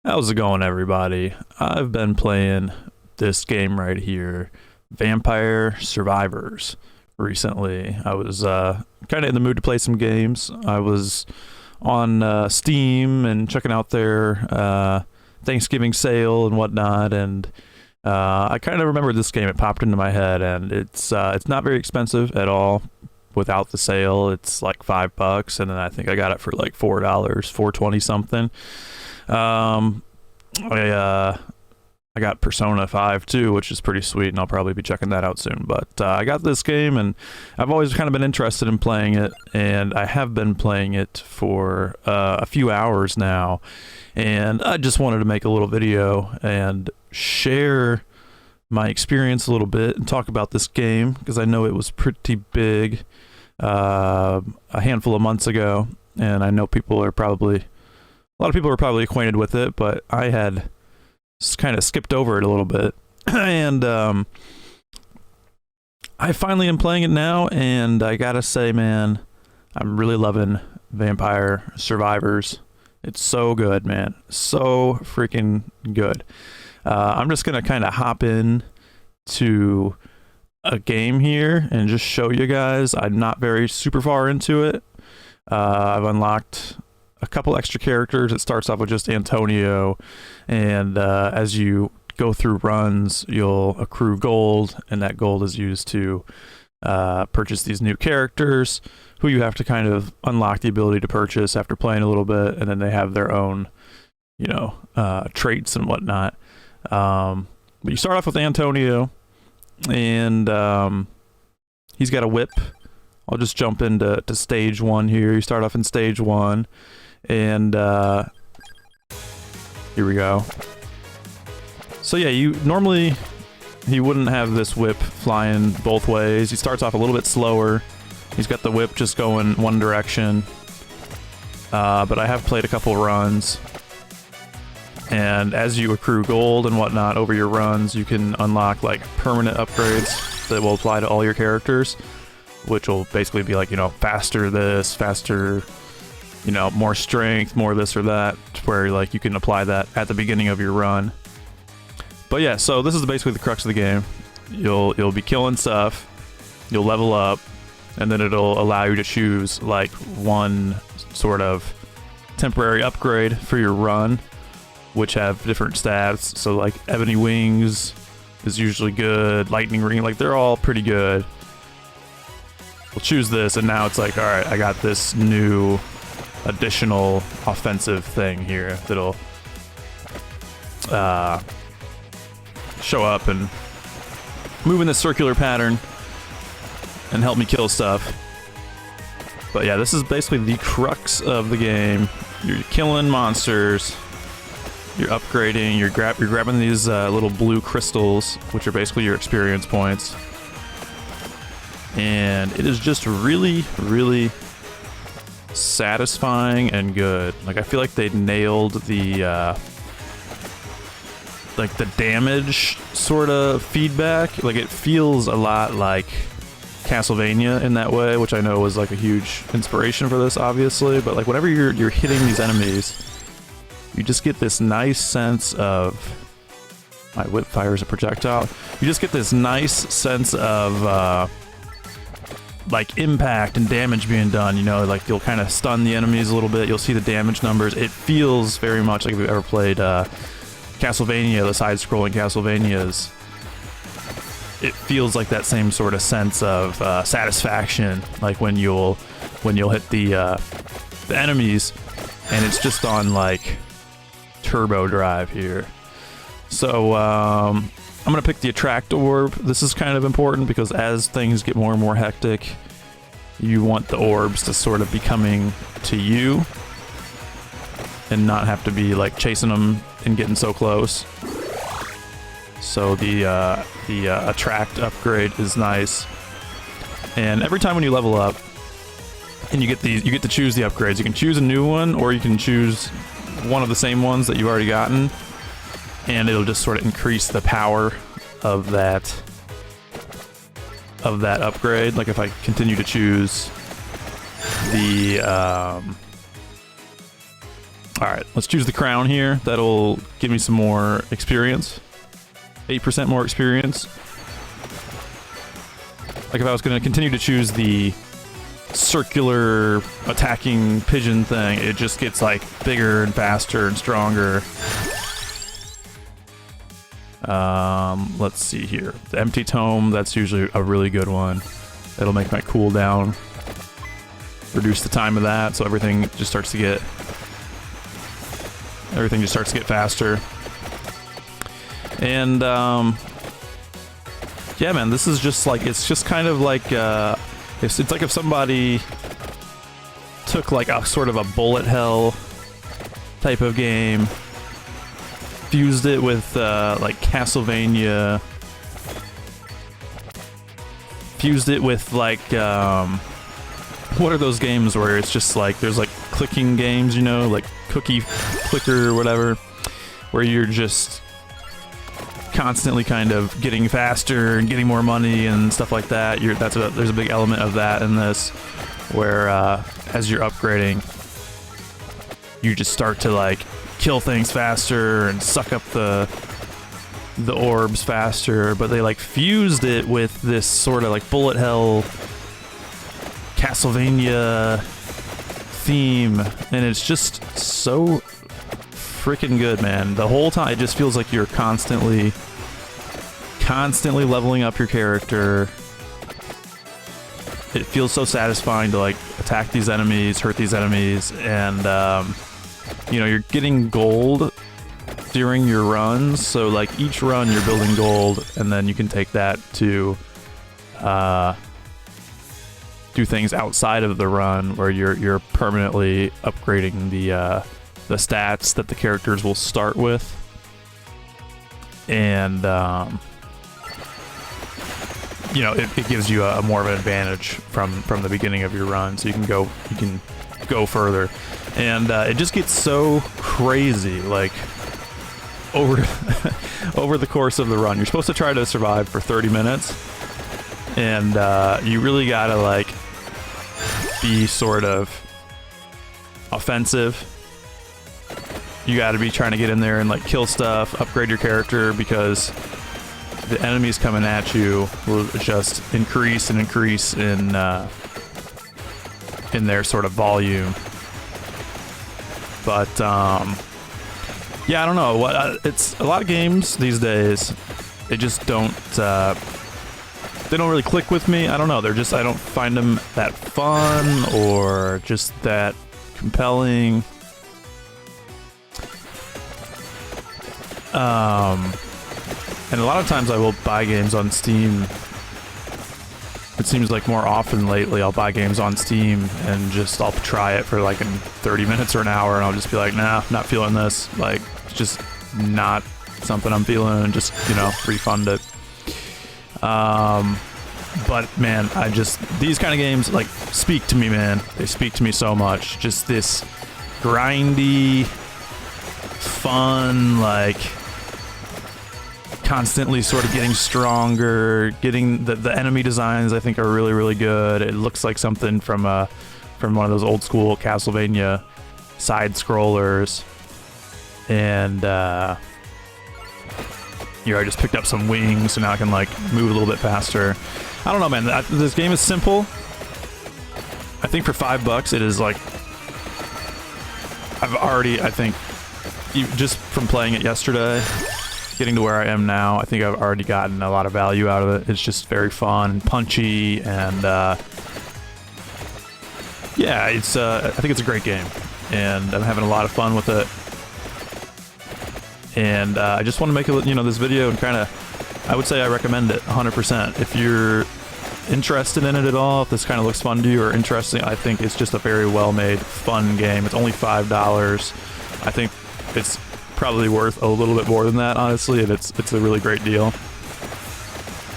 How's it going, everybody? I've been playing this game right here, Vampire Survivors, recently. I was kind of in the mood to play some games. I was on Steam and checking out their Thanksgiving sale and whatnot, and I kind of remembered this game. It popped into my head, and it's not very expensive at all. Without the sale, it's like $5, and then I think I got it for like $4, $4.20 something. I got Persona 5 too, which is pretty sweet, and I'll probably be checking that out soon. But I got this game, and I've always kind of been interested in playing it, and I have been playing it for a few hours now, and I just wanted to make a little video and share my experience a little bit and talk about this game, because I know it was pretty big a handful of months ago, and I know a lot of people are probably acquainted with it, but I had kind of skipped over it a little bit. And I finally am playing it now, and I gotta say, man, I'm really loving Vampire Survivors. It's so good, man. So freaking good. I'm just gonna kind of hop in to a game here and just show you guys. I'm not very super far into it. I've unlocked a couple extra characters. It starts off with just Antonio, and as you go through runs, you'll accrue gold, and that gold is used to purchase these new characters who you have to kind of unlock the ability to purchase after playing a little bit, and then they have their own, traits and whatnot. But you start off with Antonio, and he's got a whip. I'll just jump into stage 1 here. You start off in stage 1, and here we go. So yeah, he wouldn't have this whip flying both ways. He starts off a little bit slower. He's got the whip just going one direction. But I have played a couple runs, and as you accrue gold and whatnot over your runs, you can unlock like permanent upgrades that will apply to all your characters, which will basically be like, faster this, faster, more strength, more this or that, where like you can apply that at the beginning of your run. But yeah, so this is basically the crux of the game. You'll be killing stuff, you'll level up, and then it'll allow you to choose like one sort of temporary upgrade for your run, which have different stats. So like Ebony Wings is usually good, Lightning Ring, like they're all pretty good. We'll choose this, and now it's like, all right, I got this new additional offensive thing here that'll show up and move in this circular pattern and help me kill stuff. But yeah, this is basically the crux of the game. You're killing monsters, you're upgrading, you're grabbing these little blue crystals, which are basically your experience points. And it is just really, really satisfying and good. Like, I feel like they nailed the damage sort of feedback. Like, it feels a lot like Castlevania in that way, which I know was like a huge inspiration for this, obviously. But like, whenever you're hitting these enemies, you just get this nice sense of, my whip fires a projectile. You just get this nice sense of like impact and damage being done. Like you'll kind of stun the enemies a little bit. You'll see the damage numbers. It feels very much like if you've ever played Castlevania, the side-scrolling Castlevanias. It feels like that same sort of sense of satisfaction, like when you'll hit the enemies, and it's just on like turbo drive here. So I'm gonna pick the attract orb. This is kind of important because as things get more and more hectic, you want the orbs to sort of be coming to you and not have to be like chasing them and getting so close. So the attract upgrade is nice, and every time when you level up and you get to choose the upgrades. You can choose a new one, or you can choose one of the same ones that you've already gotten, and it'll just sort of increase the power of that upgrade. Like if I continue to choose the All right, let's choose the crown here. That'll give me some more experience. 8% more experience. Like if I was going to continue to choose the circular attacking pigeon thing, it just gets like bigger and faster and stronger. Let's see here. The empty tome, that's usually a really good one. It'll make my cooldown. Reduce the time of that, so everything just starts to get faster. And yeah, man, this is just like, it's just kind of like it's like if somebody took like a sort of a bullet hell type of game, fused it with like Castlevania, fused it with like what are those games where it's just like there's like clicking games, you know, like Cookie Clicker or whatever, where you're just constantly kind of getting faster and getting more money and stuff like that. There's a big element of that in this, where as you're upgrading, you just start to like kill things faster and suck up the orbs faster. But they like fused it with this sort of like bullet hell Castlevania theme, and it's just so freaking good, man. The whole time it just feels like you're constantly leveling up your character. It feels so satisfying to like attack these enemies, hurt these enemies, and you know, you're getting gold during your runs, so like each run you're building gold, and then you can take that to do things outside of the run where you're permanently upgrading the stats that the characters will start with. And you know, it gives you a more of an advantage from the beginning of your run, so you can go further. And it just gets so crazy, like over over the course of the run. You're supposed to try to survive for 30 minutes, and you really gotta like be sort of offensive. You gotta be trying to get in there and like kill stuff, upgrade your character, because the enemies coming at you will just increase and increase in their sort of volume. But yeah, I don't know what it's a lot of games these days. They just don't they don't really click with me. I don't know. I don't find them that fun or just that compelling. And a lot of times I will buy games on Steam. It seems like more often lately I'll buy games on Steam and just I'll try it for like in 30 minutes or an hour, and I'll just be like, nah, not feeling this. Like, it's just not something I'm feeling, and just, you know, refund it. But man, these kind of games like speak to me, man. They speak to me so much. Just this grindy, fun, like constantly sort of getting stronger, getting the enemy designs I think are really, really good. It looks like something from one of those old school Castlevania side scrollers. And here I just picked up some wings, so now I can like move a little bit faster. I don't know, man. This game is simple. I think for $5 it is like, I think just from playing it yesterday, getting to where I am now, I think I've already gotten a lot of value out of it. It's just very fun and punchy, and yeah, I think it's a great game, and I'm having a lot of fun with it. And I just want to make this video and kind of, I would say I recommend it 100%. If you're interested in it at all, if this kind of looks fun to you or interesting, I think it's just a very well-made, fun game. It's only $5. I think it's probably worth a little bit more than that, honestly, and it's a really great deal.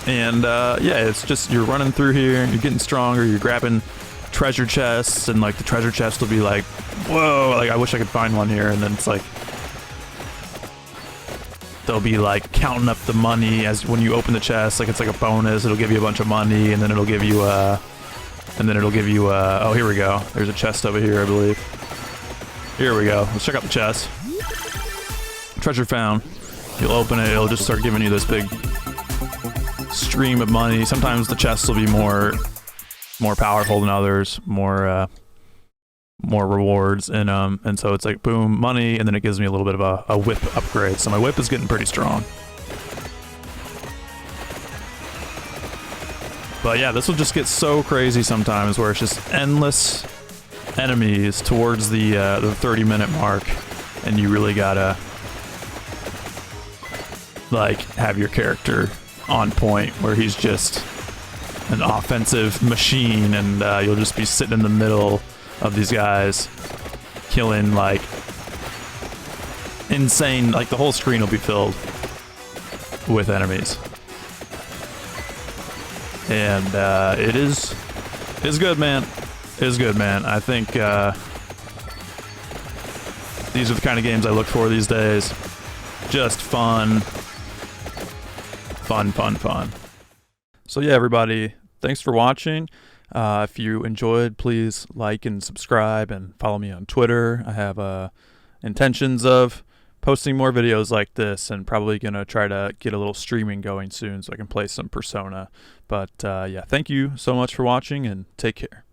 And yeah, it's just, you're running through here, you're getting stronger, you're grabbing treasure chests, and like the treasure chest will be like, whoa, like I wish I could find one here, and then it's like they'll be like counting up the money as when you open the chest, like it's like a bonus. It'll give you a bunch of money, and then it'll give you oh, here we go. There's a chest over here, I believe. Here we go. Let's check out the chest. Treasure found. You'll open it, it'll just start giving you this big stream of money. Sometimes the chests will be more powerful than others, more rewards, and so it's like boom, money, and then it gives me a little bit of a whip upgrade. So my whip is getting pretty strong. But yeah, this will just get so crazy sometimes where it's just endless enemies towards the 30-minute mark, and you really gotta like have your character on point where he's just an offensive machine, and you'll just be sitting in the middle of these guys killing like insane, like the whole screen will be filled with enemies. And it is good, man. It is good, man. I think these are the kind of games I look for these days. Just fun. So yeah, everybody, thanks for watching. If you enjoyed, please like and subscribe and follow me on Twitter. I have intentions of posting more videos like this, and probably gonna try to get a little streaming going soon so I can play some Persona. But yeah, thank you so much for watching, and take care.